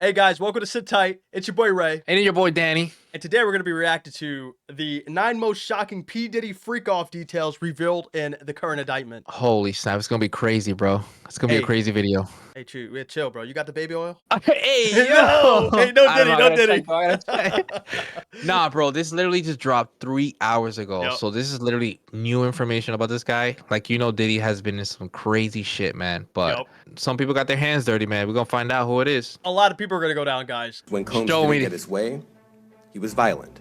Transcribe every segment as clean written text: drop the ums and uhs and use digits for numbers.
Hey guys, welcome to Sit Tight. It's your boy Ray, And your boy Danny. and today we're going to be reacting to the 9 most shocking P. Diddy freak-off details revealed in the current indictment. Holy snap, it's gonna be crazy, bro. It's gonna be a Hey, crazy video. hey, chill, bro. You got the baby oil? Hey, No, yo! hey, no I don't know, Diddy, I no gotta Diddy. check, bro. I gotta check. Nah, bro, this literally just dropped 3 hours ago. Yep, So this is literally new information about this guy. Like, Diddy has been in some crazy shit, man. But yep. some people got their hands dirty, man. We're gonna find out who it is. A lot of people are going to go down, guys. When Combs Show didn't me. get his way, he was violent,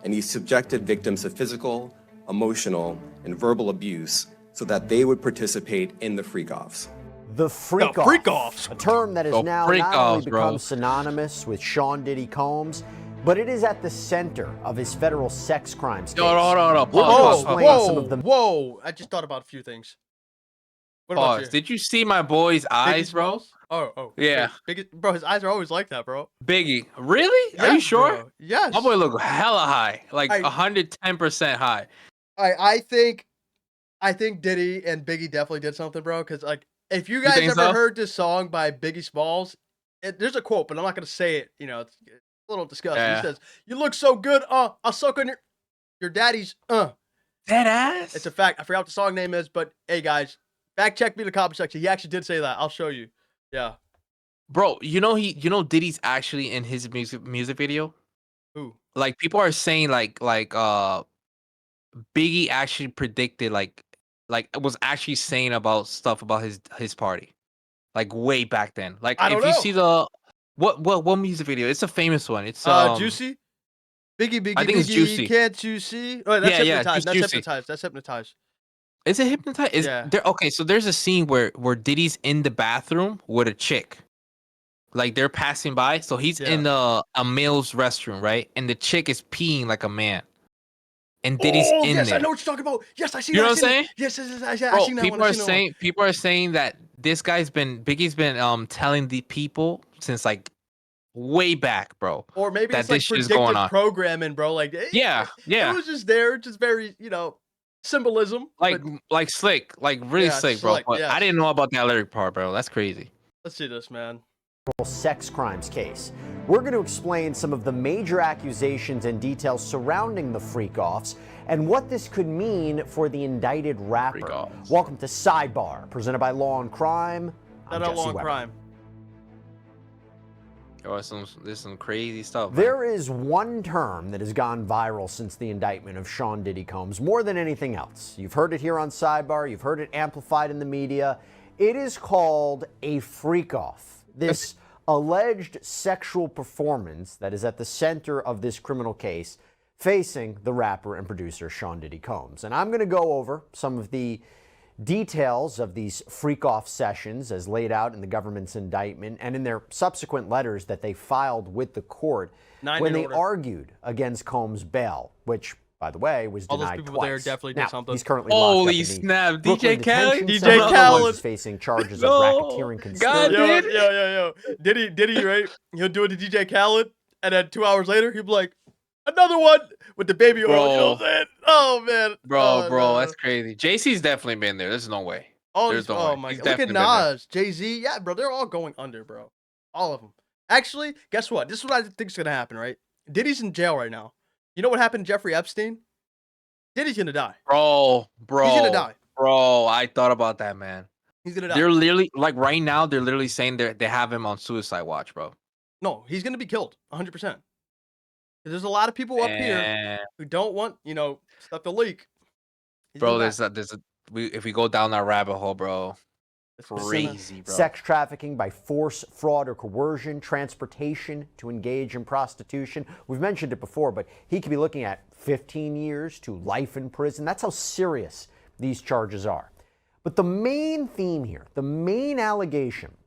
and he subjected victims to physical, emotional, and verbal abuse so that they would participate in the freak-offs. The freak-off, freak-offs. a term that has The now not only freak-offs, become bro. synonymous with Sean Diddy Combs, but it is at the center of his federal sex crimes case. Hold on. We're gonna Pause. explain some of the Whoa. I just thought about a few things. What about Pause. you? Did you see my boy's eyes, bro? Smalls? Oh. Yeah. Bro, his eyes are always like that, bro. Biggie. Really? Are you Yes, sure? bro. Yes. My boy look hella high. Like I- 110% high. I think Diddy and Biggie definitely did something, bro. Because like, if you guys think ever so? heard this song by Biggie Smalls, there's a quote, but I'm not gonna say it. It's a little disgusting. Yeah. He says, "You look so good. I'll suck on your daddy's." Dead ass? It's a fact. I forgot what the song name is, but hey, guys, fact check me in the comment section. He actually did say that. I'll show you. Yeah. Bro, Diddy's actually in his music video? Who? Like people are saying Biggie actually predicted was actually saying about stuff about his party. Like way back then. Like I if don't you know. see the what music video? It's a famous one. It's Juicy. Biggie, I think it's Biggie, Juicy. can't you see? Oh, that's Yeah, hypnotized. it's That's Juicy. hypnotized. That's hypnotized. Is it hypnotized? Is Yeah. there okay, so there's a scene where Diddy's in the bathroom with a chick. Like they're passing by, so he's in a male's restroom, right? And the chick is peeing like a man, and Diddy's Oh, in yes, there. I know what you're talking about. Yes, I see You that. know I what I'm seen it. saying? Yes, I Bro, seen that one. I seen that one. people are saying that Biggie's been telling the people since like way back, bro. Or maybe that it's like this shit is going predictive on. programming, bro. Like, Yeah. it was just there, just very, symbolism. Like but like slick, like really yeah, slick, bro. slick, But yes. I didn't know about that lyric part, bro. That's crazy. Let's see this, man. sex crimes case. We're going to explain some of the major accusations and details surrounding the freak-offs and what this could mean for the indicted rapper. Freak-offs. Welcome to Sidebar, presented by Law and Crime. I'm Not a Jesse long Weber. crime. Oh, there's some crazy stuff. Man. There is one term that has gone viral since the indictment of Sean Diddy Combs, more than anything else. You've heard it here on Sidebar. You've heard it amplified in the media. It is called a freak-off. This alleged sexual performance that is at the center of this criminal case facing the rapper and producer Sean Diddy Combs. And I'm going to go over some of the details of these freak-off sessions as laid out in the government's indictment and in their subsequent letters that they filed with the court when they argued against Combs' bail, which, by the way, was All those denied people twice. there definitely did Now, something. he's currently locked up Holy in the snap, Brooklyn DJ Khaled? Detention DJ Center. Khaled. He's facing charges No. of racketeering God conspiracy. Yo. Diddy, right? He'll do it to DJ Khaled, and then 2 hours later, he'll be like, another one with the baby oil. You know what I'm saying? Oh, man. Bro, Oh, bro, no. that's crazy. JC's definitely been there. There's no way. All There's these, no way. oh my He's god. Look at definitely been there. Nas, Jay-Z. Yeah, bro, they're all going under, bro. All of them. Actually, guess what? This is what I think is going to happen, right? Diddy's in jail right now. You know what happened to Jeffrey Epstein? Diddy's going to die. Bro, He's going to die. Bro, I thought about that, man. He's going to die. They're literally like right now. They're literally saying they have him on suicide watch, bro. No, he's going to be killed 100%. There's a lot of people up here And, who don't want, stuff to leak. He's bro, gonna die. if we go down that rabbit hole, bro, It's gonna- crazy, bro. Sex trafficking by force, fraud, or coercion, transportation to engage in prostitution. We've mentioned it before, but he could be looking at 15 years to life in prison. That's how serious these charges are. But the main theme here, the main allegation,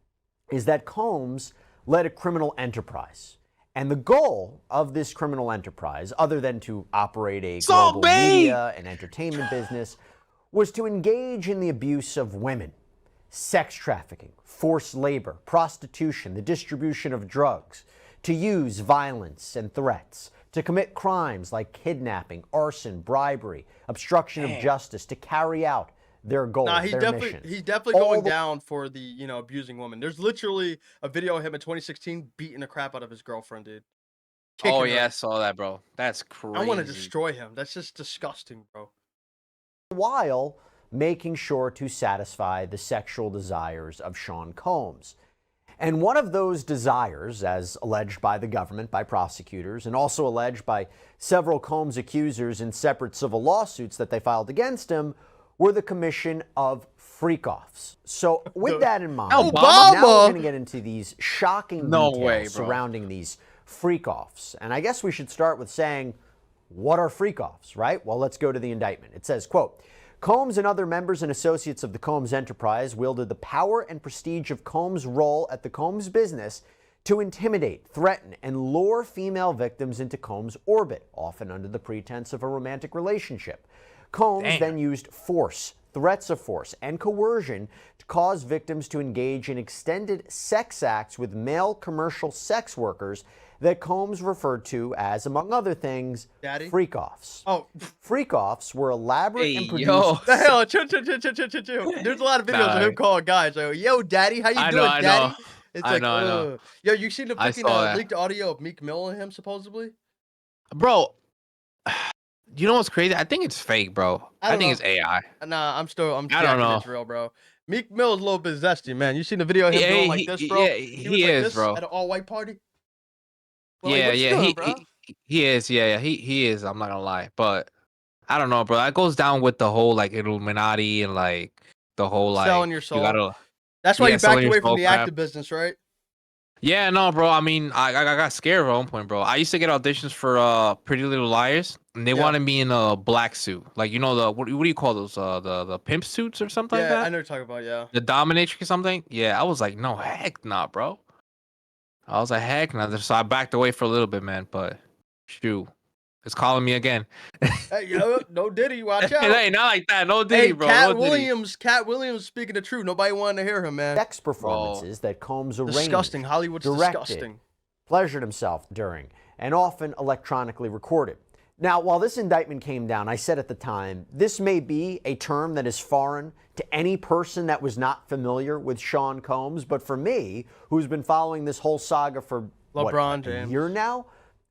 is that Combs led a criminal enterprise. And the goal of this criminal enterprise, other than to operate a global media and entertainment business, was to engage in the abuse of women, sex trafficking, forced labor, prostitution, the distribution of drugs, to use violence and threats, to commit crimes like kidnapping, arson, bribery, obstruction of justice, to carry out their goals, Nah, their missions. he's definitely going down for the, you know, abusing women. There's literally a video of him in 2016 beating the crap out of his girlfriend, dude. Oh Kicking yeah, I her. saw that, bro. That's I want to crazy. destroy him. That's just disgusting, bro. While making sure to satisfy the sexual desires of Sean Combs. And one of those desires, as alleged by the government, by prosecutors, and also alleged by several Combs accusers in separate civil lawsuits that they filed against him, were the commission of freak-offs. So with that in mind, Obama! now we're going to get into these shocking details way, bro. surrounding these freak-offs. And I guess we should start with saying, what are freak-offs, right? Well, let's go to the indictment. It says, quote, Combs and other members and associates of the Combs enterprise wielded the power and prestige of Combs' role at the Combs business to intimidate, threaten, and lure female victims into Combs' orbit, often under the pretense of a romantic relationship. Combs then used force, threats of force, and coercion to cause victims to engage in extended sex acts with male commercial sex workers that Combs referred to as, among other things, freak-offs. Oh. Freak-offs were elaborate and produced... Yo. The hell? Chill. There's a lot of videos of him calling guys. Like, yo, daddy, how you doing, daddy? It's like, I know. Yo, you seen the fucking that. leaked audio of Meek Mill and him, supposedly? Bro, you know what's crazy? I think it's fake, bro. I think it's AI. Nah, I'm I don't jacking know. it's real, bro. Meek Mill is a little bit zesty, man. You seen the video of him doing like this, bro? Yeah, he was he like is, this bro. at an all-white party. Well, Yeah, like, yeah, doing, he is. Yeah, he is. I'm not gonna lie, but I don't know, bro. That goes down with the whole like Illuminati and like the whole like selling your soul. You gotta, That's why you backed selling away your from soul the crap. active business, right? Yeah, no, bro. I mean, I got scared at one point, bro. I used to get auditions for Pretty Little Liars, and they wanted me in a black suit, like you know the what do you call those the pimp suits or something like Yeah, that? I know what you're talking about. Yeah. The dominatrix or something. Yeah, I was like, no, heck, nah, bro. I was like, heck, nah. So I backed away for a little bit, man. But shoot, it's calling me again. Hey, yo, no Diddy, watch out. It ain't not like that. No Diddy, Hey, bro. Cat No Diddy. Williams speaking the truth. Nobody wanted to hear him, man. sex performances that Combs arranged, Disgusting. Hollywood's directed, disgusting. pleasured himself during, and often electronically recorded. Now, while this indictment came down, I said at the time, this may be a term that is foreign to any person that was not familiar with Sean Combs, but for me, who's been following this whole saga for a year now,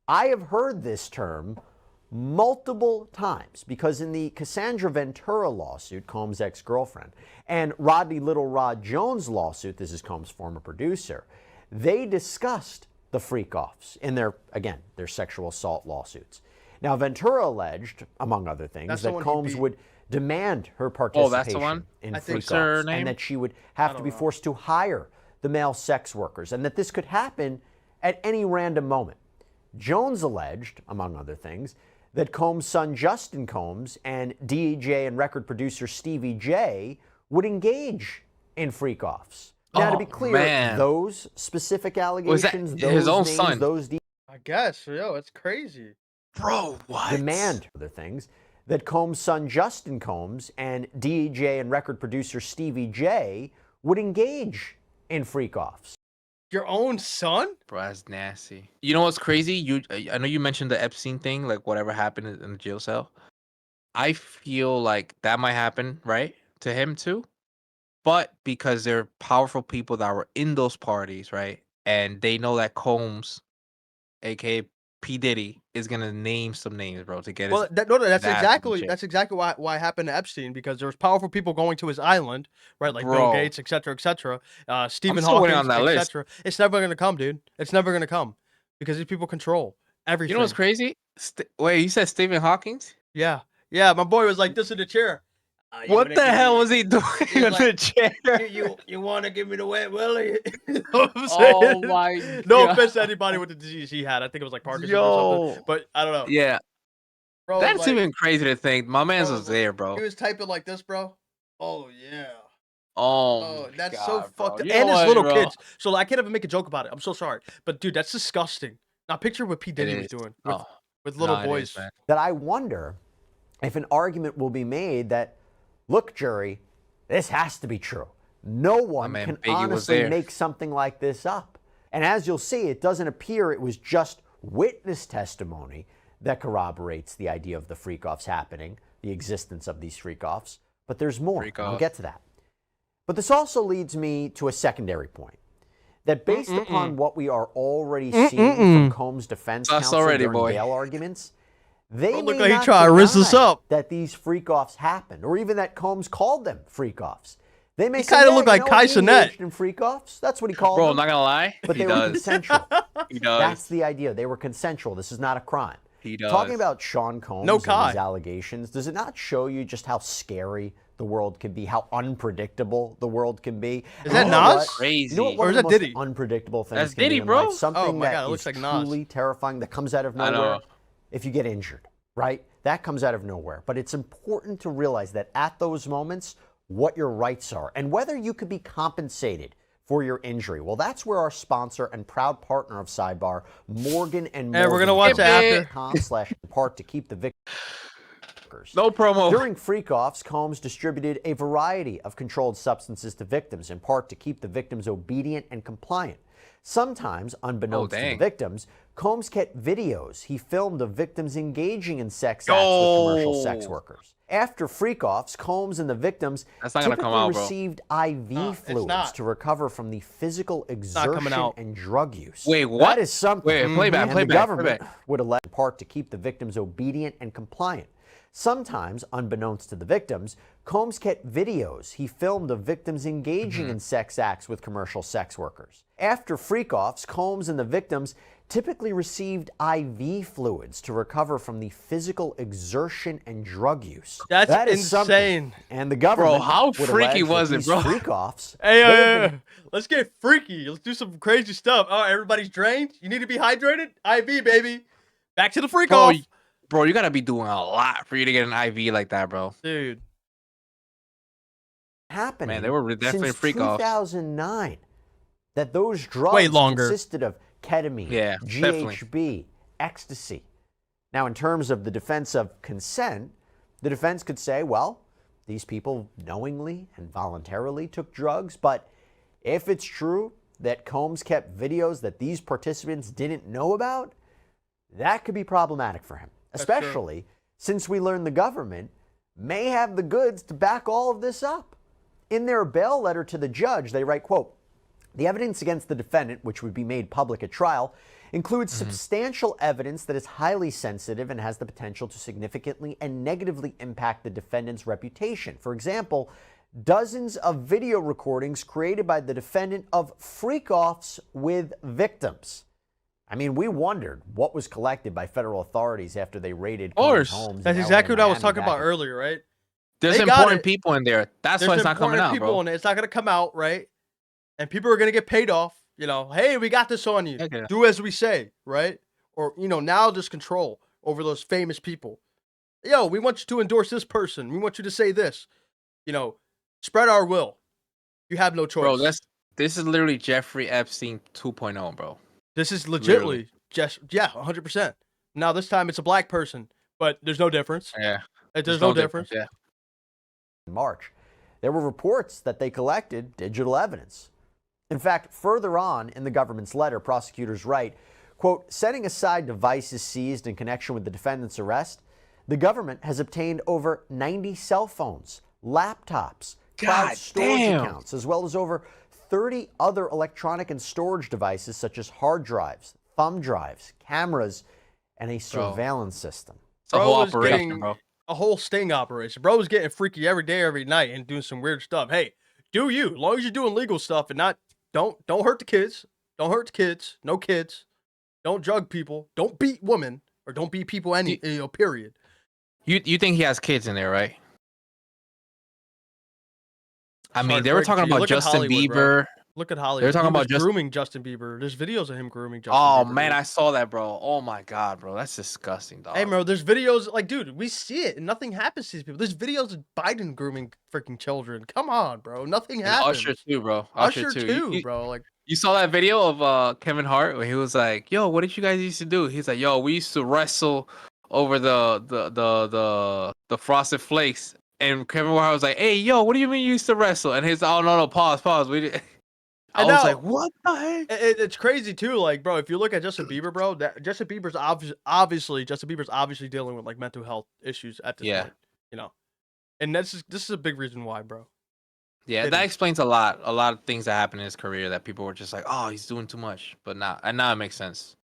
I have heard this term multiple times because in the Cassandra Ventura lawsuit, Combs' ex-girlfriend, and Rodney Little Rod Jones lawsuit, this is Combs' former producer, they discussed the freak-offs in their sexual assault lawsuits. Now, Ventura alleged, among other things, that Combs would demand her participation in freak-offs and that she would have to be forced to hire the male sex workers and that this could happen at any random moment. Jones alleged, among other things, that Combs' son Justin Combs and DJ and record producer Stevie J would engage in freak-offs. Now, to be clear, those specific allegations, those his own names, son? those I guess, yo, it's crazy. Bro, what? demand other things that Combs' son Justin Combs and DJ and record producer Stevie J would engage in freak-offs. Your own son? Bro, that's nasty. You know what's crazy? I know you mentioned the Epstein thing, like whatever happened in the jail cell. I feel like that might happen, right, to him too. But because they're powerful people that were in those parties, right, and they know that Combs, aka P Diddy, is gonna name some names, bro, to get his. Well, that's exactly why it happened to Epstein, because there was powerful people going to his island, right? Like Bill Gates, etc., Stephen Hawking, etc. It's never gonna come, dude. It's never gonna come because these people control everything. You know what's crazy? Wait, you said Stephen Hawking? Yeah, my boy was like this in the chair. What the hell was he doing in like, the chair? You want to give me the wet willy? You know what I'm Oh saying? my God. No offense to anybody with the disease he had. I think it was like Parkinson's or something. But I don't know. Yeah. Bro, That's like, even crazy to think. My man's was there, bro. He was typing like this, bro. Oh yeah. Oh, that's God, so bro. fucked up. You And know his what, little bro? kids. So I can't even make a joke about it. I'm so sorry. But dude, that's disgusting. Now picture what P. Diddy was doing with little boys. That I wonder if an argument will be made that, look, jury, this has to be true. No one can honestly make something like this up. And as you'll see, it doesn't appear it was just witness testimony that corroborates the idea of the freak-offs happening, the existence of these freak-offs, But there's more. I'll get to that. But this also leads me to a secondary point. That based upon what we are already seeing from Combs' defense counsel during bail arguments, they may not deny that these freak-offs happened, or even that Combs called them freak-offs. They may say, kind of look like Kai Cenat in freak-offs. That's what he called them. Bro, I'm not gonna lie. But they were consensual. He does. That's the idea. They were consensual. This is not a crime. He does. Talking about Sean Combs and his allegations, does it not show you just how scary the world can be, how unpredictable the world can be? Is that Nas? Crazy. You know what, or is that Diddy? Unpredictable things That's can Diddy, be in bro. life. Something that looks is like Nas. truly terrifying that comes out of nowhere. If you get injured, right? That comes out of nowhere. But it's important to realize that at those moments, what your rights are and whether you could be compensated for your injury. Well, that's where our sponsor and proud partner of Sidebar, Morgan & Morgan, we're gonna watch after.com/part to keep the victim. No promo. During freak-offs, Combs distributed a variety of controlled substances to victims, in part to keep the victims obedient and compliant. Sometimes, unbeknownst to the victims, Combs kept videos he filmed of victims engaging in sex acts with commercial sex workers. After freak-offs, Combs and the victims typically received IV fluids to recover from the physical exertion and drug use. Wait, what? That is something. The government would elect in part to keep the victims obedient and compliant. Sometimes, unbeknownst to the victims, Combs kept videos he filmed of victims engaging in sex acts with commercial sex workers. After freak-offs, Combs and the victims typically received IV fluids to recover from the physical exertion and drug use. That is insane. Something. And the government, bro, how freaky was it, bro? Freak-offs. Hey, let's get freaky. Let's do some crazy stuff. Oh, everybody's drained. You need to be hydrated. IV, baby. Back to the freak-off. Bro, you gotta be doing a lot for you to get an IV like that, bro. Dude. Happening. Man, they were definitely freak-offs. 2009. That those drugs consisted of ketamine, GHB, ecstasy. Now, in terms of the defense of consent, the defense could say, well, these people knowingly and voluntarily took drugs, but if it's true that Combs kept videos that these participants didn't know about, that could be problematic for him, especially since we learned the government may have the goods to back all of this up. In their bail letter to the judge, they write, quote, "The evidence against the defendant, which would be made public at trial, includes substantial evidence that is highly sensitive and has the potential to significantly and negatively impact the defendant's reputation. For example, dozens of video recordings created by the defendant of freak-offs with victims." I mean, we wondered what was collected by federal authorities after they raided Combs' homes. That's exactly what I was talking about earlier, right? There's important people in there. That's why it's not coming out, bro. It's not going to come out, right? And people are going to get paid off. You know, hey, we got this on you. Do as we say, right? Or, you know, now there's control over those famous people. Yo, we want you to endorse this person. We want you to say this. You know, spread our will. You have no choice. Bro, this is literally Jeffrey Epstein 2.0, bro. This is legitimately just, 100%. Now, this time it's a black person, but there's no difference. Yeah. There's no difference. Yeah. In March, there were reports that they collected digital evidence. In fact, further on in the government's letter, prosecutors write, quote, "Setting aside devices seized in connection with the defendant's arrest, the government has obtained over 90 cell phones, laptops, cloud storage accounts, as well as over 30 other electronic and storage devices such as hard drives, thumb drives, cameras, and a surveillance system." It's a whole operation, bro. A whole sting operation. Bro was getting freaky every day, every night, and doing some weird stuff. Hey, do you? As long as you're doing legal stuff and not, don't hurt the kids. Don't hurt the kids. No kids. Don't drug people. Don't beat women, or don't beat people. Period. You think he has kids in there, right? I mean, they were talking about Justin Bieber. Bro. Look at Hollywood. They're talking about grooming Justin Bieber. There's videos of him grooming Justin Bieber. Oh, man, I saw that, bro. Oh, my God, bro. That's disgusting, dog. Hey, bro, there's videos, like, dude, we see it, and nothing happens to these people. There's videos of Biden grooming freaking children. Come on, bro. Nothing happens. Usher, too, bro. Usher too, bro. Like, you saw that video of Kevin Hart where he was like, yo, what did you guys used to do? He's like, yo, we used to wrestle over the Frosted Flakes. And Kevin Hart was like, hey, yo, what do you mean you used to wrestle? And he's like, oh, no, pause. We did. I was like, what the heck? It's crazy too, like, bro. If you look at Justin Bieber, bro, Justin Bieber's obviously dealing with like mental health issues at this point. You know, And this is a big reason why, bro. Yeah, that explains a lot of things that happened in his career that people were just like, oh, he's doing too much. But now it makes sense.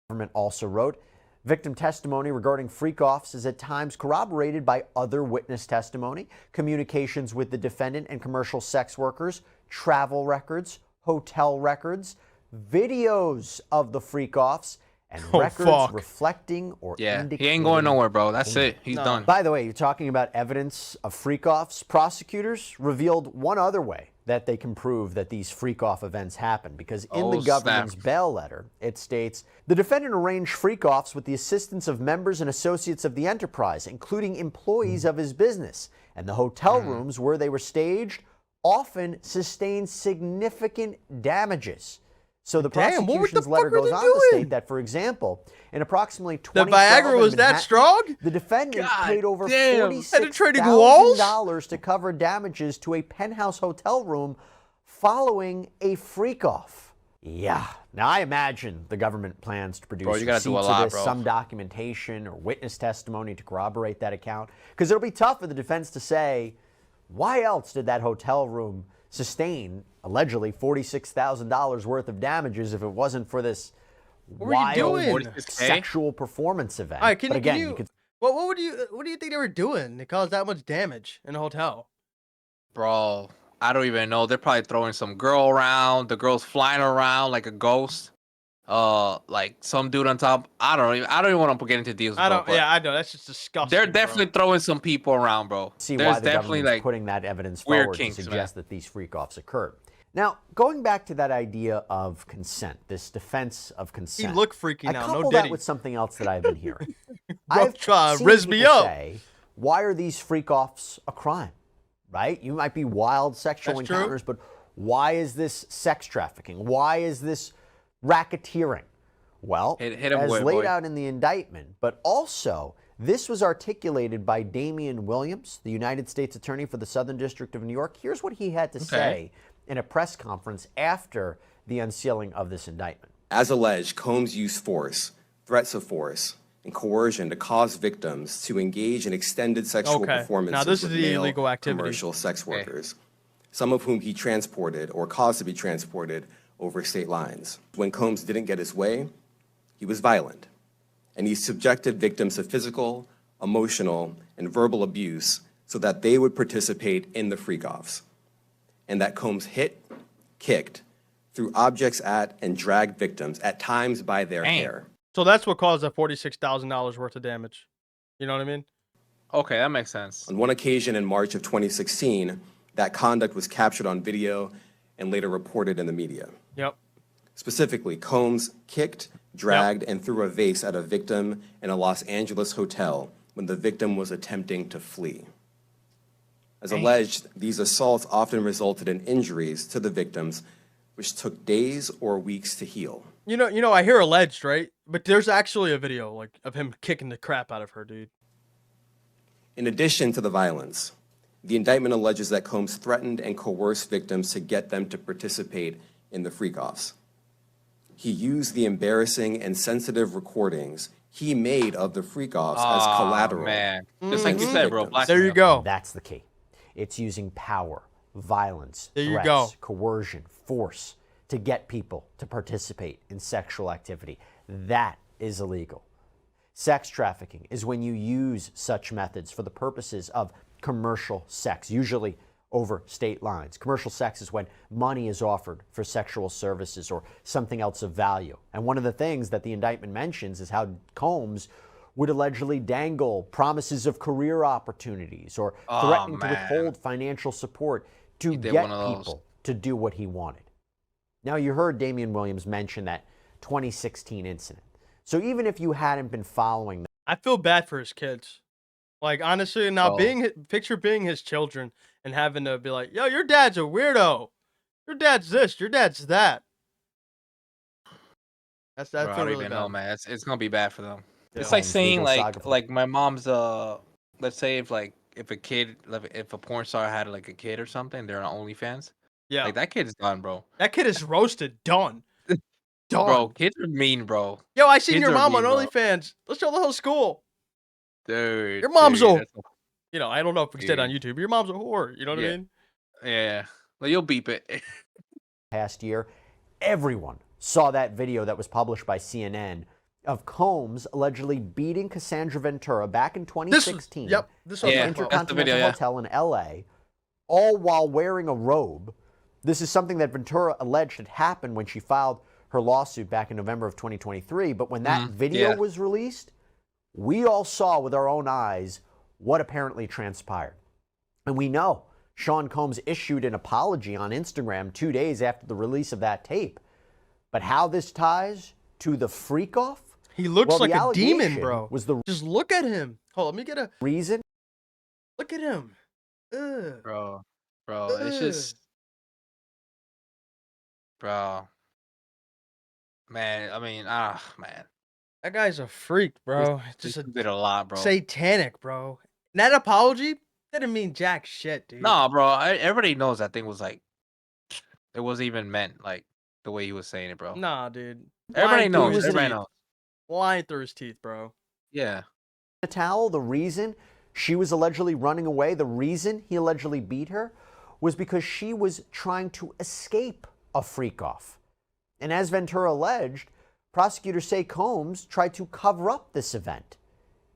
The government also wrote, victim testimony regarding freak-offs is at times corroborated by other witness testimony, communications with the defendant and commercial sex workers, travel records, hotel records, videos of the freak-offs, and records reflecting or indicating. He ain't going nowhere, bro. That's it. He's done. By the way, you're talking about evidence of freak-offs. Prosecutors revealed one other way that they can prove that these freak-off events happen, because in the government's bail letter, it states, the defendant arranged freak-offs with the assistance of members and associates of the enterprise, including employees of his business, and the hotel rooms where they were staged often sustained significant damages. So the prosecution's letter goes on to state that, for example, in approximately 2012, the Viagra was that strong? The defendant paid over $46,000 to cover damages to a penthouse hotel room following a freak-off. Yeah. Now, I imagine the government plans to produce receipts of this, some documentation or witness testimony to corroborate that account, because it'll be tough for the defense to say, why else did that hotel room sustain allegedly $46,000 worth of damages if it wasn't for this wild sexual performance event? All right, but again, what do you think they were doing to cause that much damage in a hotel? Bro, I don't even know. They're probably throwing some girl around. The girl's flying around like a ghost. Like some dude on top. I don't even want to get into deals. I know. That's just disgusting. They're definitely throwing some people around, bro. See why the government's putting that evidence forward to suggest that these freak-offs occurred. Now, going back to that idea of consent, this defense of consent. He looked freaky now. I couple that with something else that I've been hearing. I've seen people say, why are these freak-offs a crime? Right? You might be wild sexual encounters, but why is this sex trafficking? Why is this racketeering? Well, as laid out in the indictment, but also this was articulated by Damian Williams, the United States Attorney for the Southern District of New York. Here's what he had to say in a press conference after the unsealing of this indictment. As alleged, Combs used force, threats of force, and coercion to cause victims to engage in extended sexual performances now, this with is the male illegal activity. Commercial sex workers, some of whom he transported or caused to be transported over state lines. When Combs didn't get his way, he was violent, and he subjected victims to physical, emotional, and verbal abuse so that they would participate in the freak-offs, and that Combs hit, kicked, threw objects at, and dragged victims, at times by their hair. So that's what caused that $46,000 worth of damage. You know what I mean? Okay, that makes sense. On one occasion in March of 2016, that conduct was captured on video and later reported in the media. Yep. Specifically, Combs kicked, dragged, and threw a vase at a victim in a Los Angeles hotel when the victim was attempting to flee. As alleged, these assaults often resulted in injuries to the victims, which took days or weeks to heal. You know, I hear alleged, right? But there's actually a video of him kicking the crap out of her, dude. In addition to the violence, the indictment alleges that Combs threatened and coerced victims to get them to participate in the freak-offs. He used the embarrassing and sensitive recordings he made of the freak-offs as collateral. Man. Just like you said, bro. There you go. That's the key. It's using power, violence, threats, coercion, force to get people to participate in sexual activity. That is illegal. Sex trafficking is when you use such methods for the purposes of commercial sex, usually over state lines. Commercial sex is when money is offered for sexual services or something else of value. And one of the things that the indictment mentions is how Combs would allegedly dangle promises of career opportunities or threaten to withhold financial support to get people to do what he wanted. Now, you heard Damian Williams mention that 2016 incident. So even if you hadn't been following that, I feel bad for his kids. Like, honestly, now picture being his children and having to be like, yo, your dad's a weirdo. Your dad's this, your dad's that. That's I don't even know, man. It's gonna be bad for them. It's like saying like my mom's let's say if a porn star had like a kid or something, they're on OnlyFans. Yeah. Like that kid's done, bro. That kid is roasted, done. Bro, kids are mean, bro. Yo, I seen your mom on OnlyFans. Let's show the whole school. Dude. Your mom's old. You know, I don't know if we can say it on YouTube. Your mom's a whore. You know what I mean? Yeah. Well, you'll beep it. Past year, everyone saw that video that was published by CNN of Combs allegedly beating Cassandra Ventura back in 2016 at the Intercontinental Hotel in LA, all while wearing a robe. This is something that Ventura alleged had happened when she filed her lawsuit back in November of 2023. But when that video was released, we all saw with our own eyes what apparently transpired. And we know Sean Combs issued an apology on Instagram 2 days after the release of that tape. But how this ties to the freak-off? He looks like a demon, bro. Just look at him. Hold on, let me get a reason. Look at him. Ugh. Bro, it's just... Bro. Man, I mean, man. That guy's a freak, bro. Just did a lot, bro. Satanic, bro. And that apology didn't mean jack shit, dude. No, bro. Everybody knows that thing was like... It wasn't even meant like the way he was saying it, bro. Nah, dude. Everybody knows. Lying through his teeth, bro. Yeah. The towel, the reason she was allegedly running away, the reason he allegedly beat her, was because she was trying to escape a freak-off. And as Ventura alleged, prosecutors say Combs tried to cover up this event.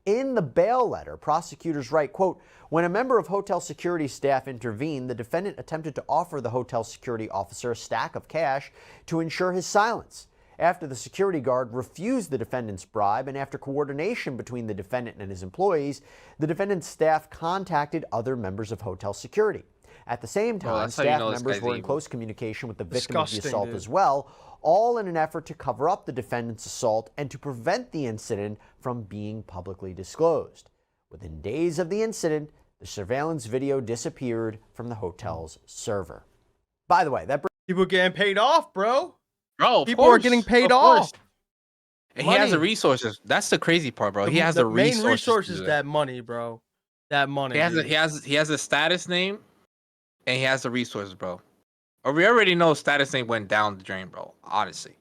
In the bail letter, prosecutors write, quote, when a member of hotel security staff intervened, the defendant attempted to offer the hotel security officer a stack of cash to ensure his silence. After the security guard refused the defendant's bribe, and after coordination between the defendant and his employees, the defendant's staff contacted other members of hotel security. At the same time, staff members were in close communication with the victim of the assault as well, all in an effort to cover up the defendant's assault and to prevent the incident from being publicly disclosed. Within days of the incident, the surveillance video disappeared from the hotel's server. By the way, that people getting paid off, bro. Bro, people are getting paid off. And he has the resources. That's the crazy part, bro. He has the resources. The main resource is that money, bro. That money. He has a status name, and he has the resources, bro. Or we already know status name went down the drain, bro. Honestly,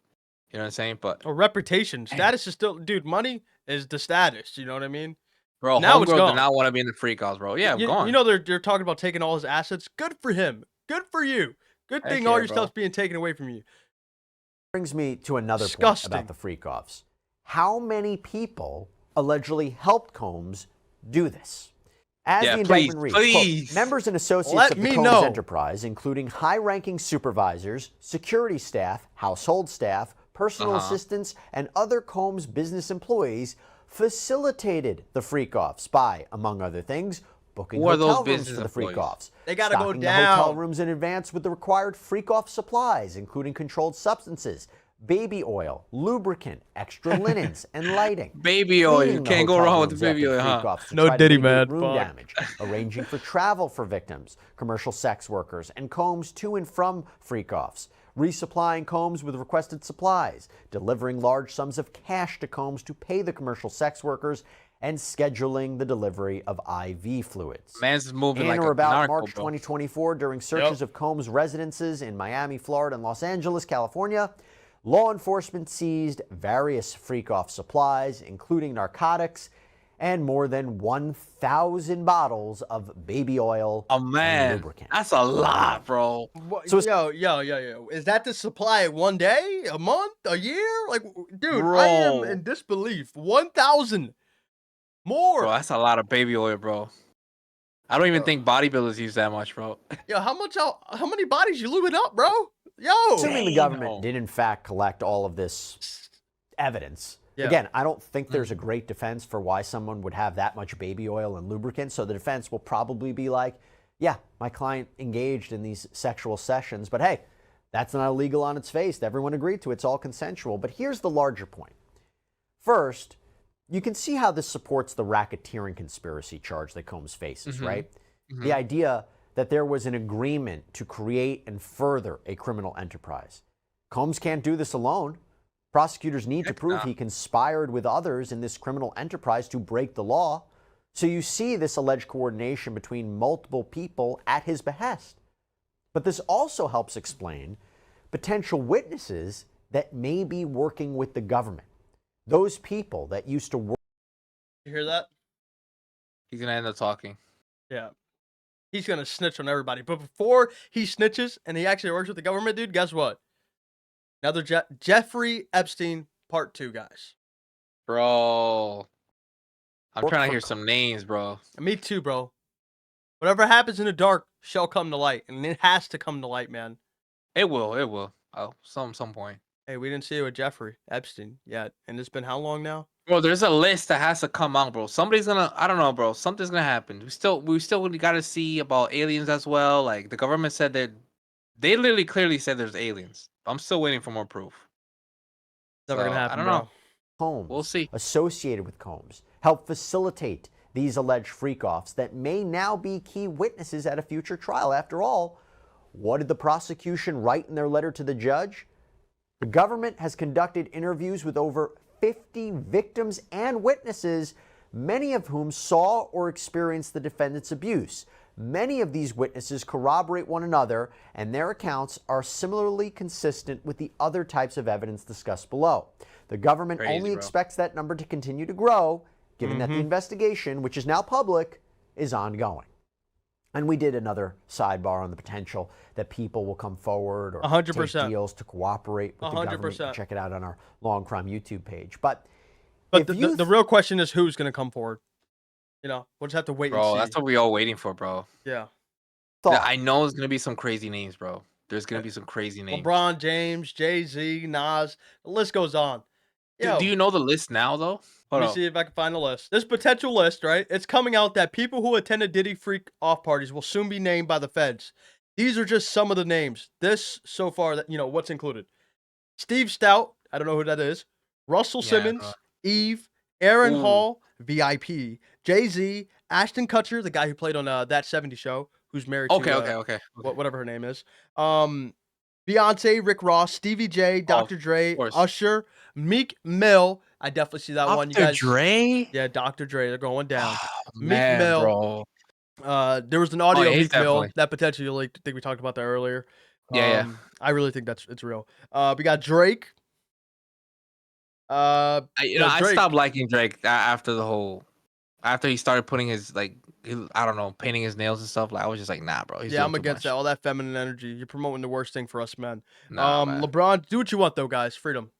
you know what I'm saying? But a reputation, status is still, dude. Money is the status. You know what I mean? Bro, now it's gone. Did not want to be in the freak offs, bro. Yeah, gone. You know they're talking about taking all his assets. Good for him. Good for you. Good thing all your stuff's being taken away from you. Brings me to another point about the freak-offs. How many people allegedly helped Combs do this? As the indictment reads, quote, members and associates of the Combs enterprise, including high-ranking supervisors, security staff, household staff, personal assistants, and other Combs business employees, facilitated the freak-offs by, among other things, booking hotel rooms for the freak-offs. They gotta go down. The hotel rooms in advance with the required freak-off supplies, including controlled substances, baby oil, lubricant, extra linens, and lighting. Baby oil, you can't go wrong with the baby oil, huh? No Diddy, man. Room damage, arranging for travel for victims, commercial sex workers, and Combs to and from freak-offs, resupplying Combs with requested supplies, delivering large sums of cash to Combs to pay the commercial sex workers, and scheduling the delivery of IV fluids. Man's moving like a about narco, March 2024, during searches of Combs' residences in Miami, Florida, and Los Angeles, California, law enforcement seized various freak-off supplies, including narcotics, and more than 1,000 bottles of baby oil and lubricant. That's a lot, bro. So yo. Is that the supply one day, a month, a year? Like, dude, bro. I am in disbelief. 1,000 more. Bro, that's a lot of baby oil, bro. I don't even think bodybuilders use that much, bro. Yo, how many bodies you lubing up, bro? Yo. Assuming the government did in fact collect all of this evidence. Yeah. Again, I don't think there's a great defense for why someone would have that much baby oil and lubricant. So the defense will probably be like, yeah, my client engaged in these sexual sessions, but hey, that's not illegal on its face. Everyone agreed to it. It's all consensual. But here's the larger point. First, you can see how this supports the racketeering conspiracy charge that Combs faces, right? The idea that there was an agreement to create and further a criminal enterprise. Combs can't do this alone. Prosecutors need to prove he conspired with others in this criminal enterprise to break the law. So you see this alleged coordination between multiple people at his behest. But this also helps explain potential witnesses that may be working with the government. Those people that used to work. You hear that? He's going to end up talking. Yeah. He's gonna snitch on everybody. But before he snitches and he actually works with the government, dude, guess what? Another Jeffrey Epstein Part 2, guys. Bro. I'm Work trying to for hear some names, bro. Me too, bro. Whatever happens in the dark shall come to light, and it has to come to light, man. It will. It will. Oh, some point. Hey, we didn't see it with Jeffrey Epstein yet, and it's been how long now? Bro, there's a list that has to come out, bro. Somebody's gonna, I don't know, bro. Something's gonna happen. We still got to see about aliens as well. Like the government said that they literally clearly said there's aliens. I'm still waiting for more proof. Never gonna happen, I don't bro. know. Homes We'll see. associated with Combs help facilitate these alleged freak-offs that may now be key witnesses at a future trial. After all, what did the prosecution write in their letter to the judge? The government has conducted interviews with over 50 victims and witnesses, many of whom saw or experienced the defendant's abuse. Many of these witnesses corroborate one another, and their accounts are similarly consistent with the other types of evidence discussed below. The government only expects that number to continue to grow, given that the investigation, which is now public, is ongoing. And we did another sidebar on the potential that people will come forward or 100%. take deals to cooperate with the government. 100%. Check it out on our Long Crime YouTube page. But the real question is who's going to come forward. You know, we'll just have to wait and see. Bro, that's what we all waiting for, bro. Yeah. I know there's gonna be some crazy names, bro. There's gonna be some crazy names. LeBron James, Jay-Z, Nas, the list goes on. Do you know the list now, though? Let me see if I can find the list. This potential list, right? It's coming out that people who attended Diddy freak off parties will soon be named by the feds. These are just some of the names. This so far, that what's included: Steve Stout, I don't know who that is. Russell Simmons, Eve, Aaron Hall, VIP, Jay-Z, Ashton Kutcher, the guy who played on That 70 Show, who's married to okay. Whatever her name is. Beyonce, Rick Ross, Stevie J, Dr. Dre, Usher, Meek Mill. I definitely see that one. You guys, Dre? Yeah, Dr. Dre. They're going down. Meek Mill. Bro. There was an audio of Meek Mill that potentially leaked. I think we talked about that earlier. Yeah. I really think it's real. We got Drake. I stopped liking Drake after he started putting his painting his nails and stuff. Like I was just like, nah, bro. I'm against that. All that feminine energy. You're promoting the worst thing for us men. Nah, man. LeBron, do what you want though, guys. Freedom,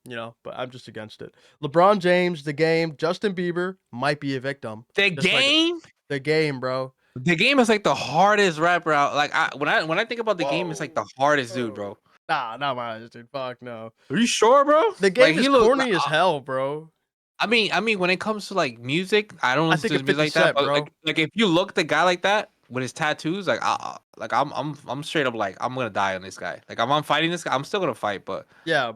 but I'm just against it. LeBron James, The Game, Justin Bieber might be a victim. The Game? The Game, bro. The Game is like the hardest rapper out. Like when I think about The Game, it's like the hardest dude, bro. Nah, not mine, dude. Fuck no. Are you sure, bro? The Game is corny as hell, bro. I mean, when it comes to like music, I don't listen to music like that, but bro. like if you look at the guy like that with his tattoos, I'm straight up like I'm gonna die on this guy. Like if I'm fighting this guy, I'm still gonna fight. But yeah,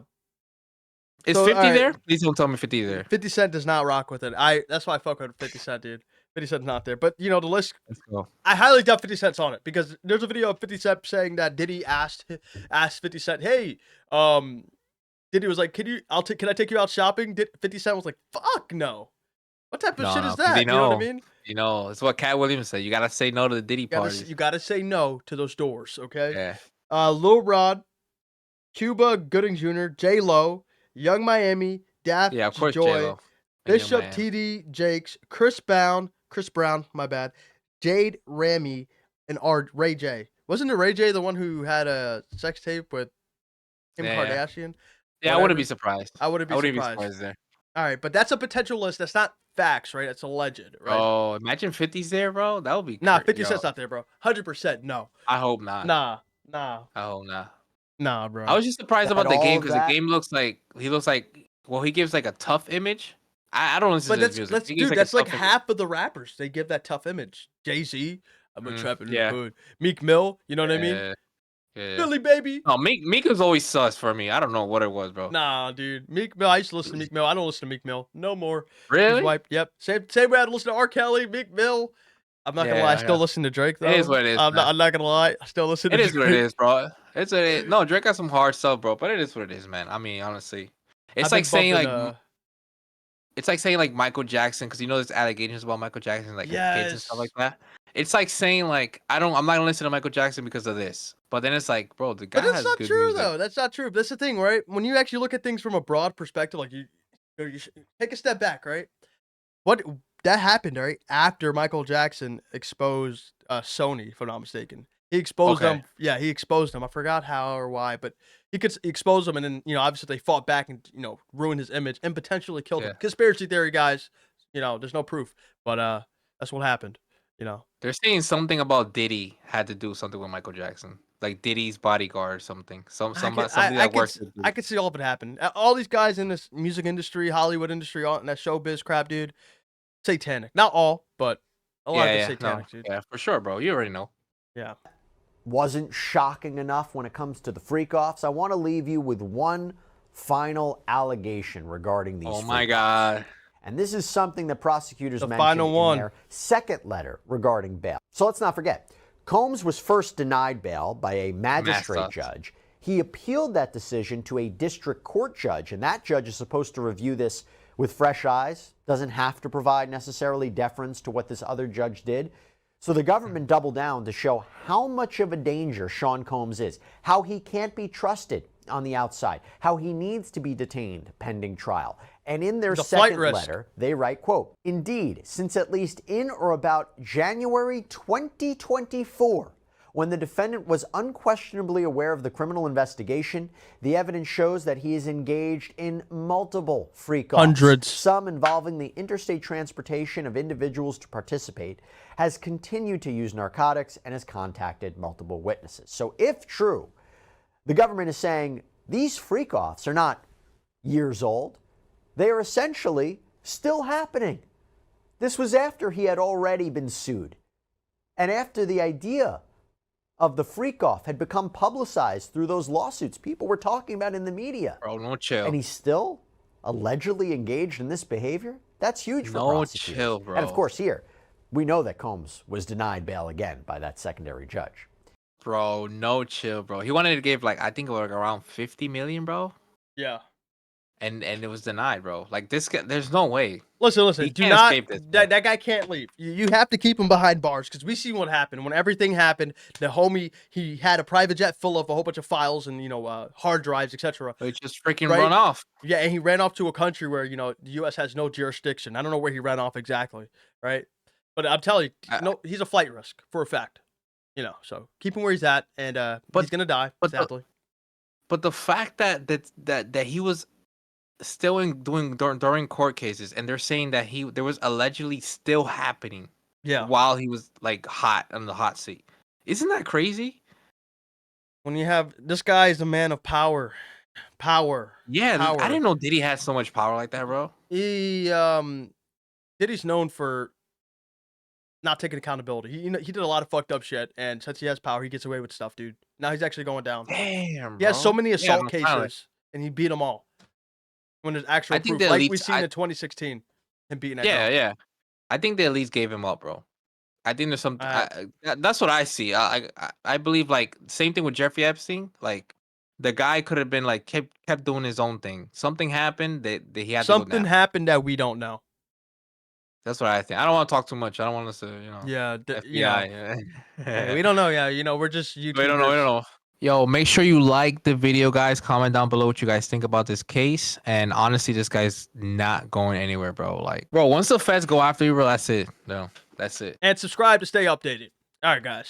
is 50 there? Please don't tell me 50 there. 50 Cent does not rock with it. That's why I fuck with 50 Cent, dude. 50 Cent's not there. But the list. Let's go. I highly doubt 50 Cent's on it because there's a video of 50 Cent saying that Diddy asked 50 Cent, hey, Diddy was like, can I take you out shopping? 50 Cent was like, fuck no. What type of shit is that? You know what I mean? It's what Cat Williams said. You gotta say no to the Diddy parties. You gotta say no to those doors, okay? Yeah. Lil Rod, Cuba Gooding Jr., J Lo, Young Miami, Daft of course, Joy, J-Lo. Bishop TD Jakes, Chris Brown, my bad, Jade Rami, and Ray J. Wasn't it Ray J the one who had a sex tape with Kim Kardashian? Yeah, I wouldn't be surprised. I wouldn't be surprised there. All right, but that's a potential list. That's not facts, right? That's alleged, right? Oh, imagine 50's there, bro. That would be Nah, 50 Cent's not there, bro. 100% no. I hope not. Nah. I hope not. Nah, bro. I was just surprised about The Game because The Game looks like he gives like a tough image. I don't listen to his music. That's like half of the rappers. They give that tough image. Jay-Z, I'm a trapping hood. Meek Mill, you know what I mean? Yeah. Philly baby. Oh, Meek is always sus for me. I don't know what it was, bro. Nah, dude. Meek Mill. I used to listen to Meek Mill. I don't listen to Meek Mill no more. Really? Yep. Same way I had to listen to R. Kelly, Meek Mill. I'm not gonna lie. I still listen to Drake though. It is what it is. I'm not gonna lie. I still listen to Drake. It is what it is, bro. No, Drake got some hard stuff, bro. But it is what it is, man. I mean, honestly, it's like saying like Michael Jackson, because there's allegations about Michael Jackson, like kids and stuff like that. It's like saying like I'm not gonna listen to Michael Jackson because of this. But then it's like, bro, the guy has good music. But that's not true, though. That's not true. That's the thing, right? When you actually look at things from a broad perspective, like you take a step back, right? What that happened right after Michael Jackson exposed Sony, if I'm not mistaken. He exposed them. Yeah, he exposed them. I forgot how or why, but he could expose them, and then obviously they fought back and ruined his image and potentially killed him. Conspiracy theory, guys. There's no proof, but that's what happened. They're saying something about Diddy had to do something with Michael Jackson, like Diddy's bodyguard or something. Something that worked. I could see all of it happen. All these guys in this music industry, Hollywood industry, all in that showbiz crap, dude. Satanic. Not all, but a lot of it's satanic, dude. Yeah, for sure, bro. You already know. Yeah. Wasn't shocking enough when it comes to the freak-offs. I want to leave you with one final allegation regarding these. Oh my God. And this is something that prosecutors mentioned in their second letter regarding bail. So let's not forget, Combs was first denied bail by a magistrate judge. He appealed that decision to a district court judge, and that judge is supposed to review this with fresh eyes, doesn't have to provide necessarily deference to what this other judge did. So the government doubled down to show how much of a danger Sean Combs is, how he can't be trusted on the outside, how he needs to be detained pending trial. And in their second letter, they write, quote, "Indeed, since at least in or about January 2024, when the defendant was unquestionably aware of the criminal investigation, the evidence shows that he is engaged in multiple freak-offs, hundreds, some involving the interstate transportation of individuals to participate, has continued to use narcotics, and has contacted multiple witnesses." So if true, the government is saying these freak-offs are not years old. They are essentially still happening. This was after he had already been sued, and after the idea of the freak-off had become publicized through those lawsuits people were talking about in the media. Bro, no chill. And he's still allegedly engaged in this behavior? That's huge for prosecutors. No chill, bro. And of course here, we know that Combs was denied bail again by that secondary judge. Bro, no chill, bro. He wanted to give I think around 50 million, bro. Yeah. And it was denied, bro. Like this guy, there's no way. Listen. Do not escape this, that guy can't leave. You have to keep him behind bars because we see what happened when everything happened. The homie, he had a private jet full of a whole bunch of files and hard drives, etc. He just freaking run off. Yeah, and he ran off to a country where the U.S. has no jurisdiction. I don't know where he ran off exactly, right? But I'm telling you, he's a flight risk for a fact. So keep him where he's at, and he's gonna die, sadly. But the fact that he was still during court cases, and they're saying that there was allegedly still happening while he was hot on the hot seat. Isn't that crazy? When you have this guy is a man of power. Yeah, power. I didn't know Diddy had so much power like that, bro. Diddy's known for not taking accountability. He did a lot of fucked up shit, and since he has power, he gets away with stuff, dude. Now he's actually going down. Damn, bro. He has so many assault cases, and he beat them all. When there's actual proof, like we seen in 2016, him beating that girl. Yeah. I think they at least gave him up, bro. I think there's some. That's what I see. I believe same thing with Jeffrey Epstein. The guy could have been kept doing his own thing. Something happened that he had. Something happened that we don't know. That's what I think. I don't want to talk too much. I don't want us to, Yeah, FBI. Yeah, we don't know. Yeah, we're just YouTubers. We don't know. Yo, make sure you like the video, guys. Comment down below what you guys think about this case. And honestly, this guy's not going anywhere, bro. Bro, once the feds go after you, bro, that's it. No, that's it. And subscribe to stay updated. All right, guys.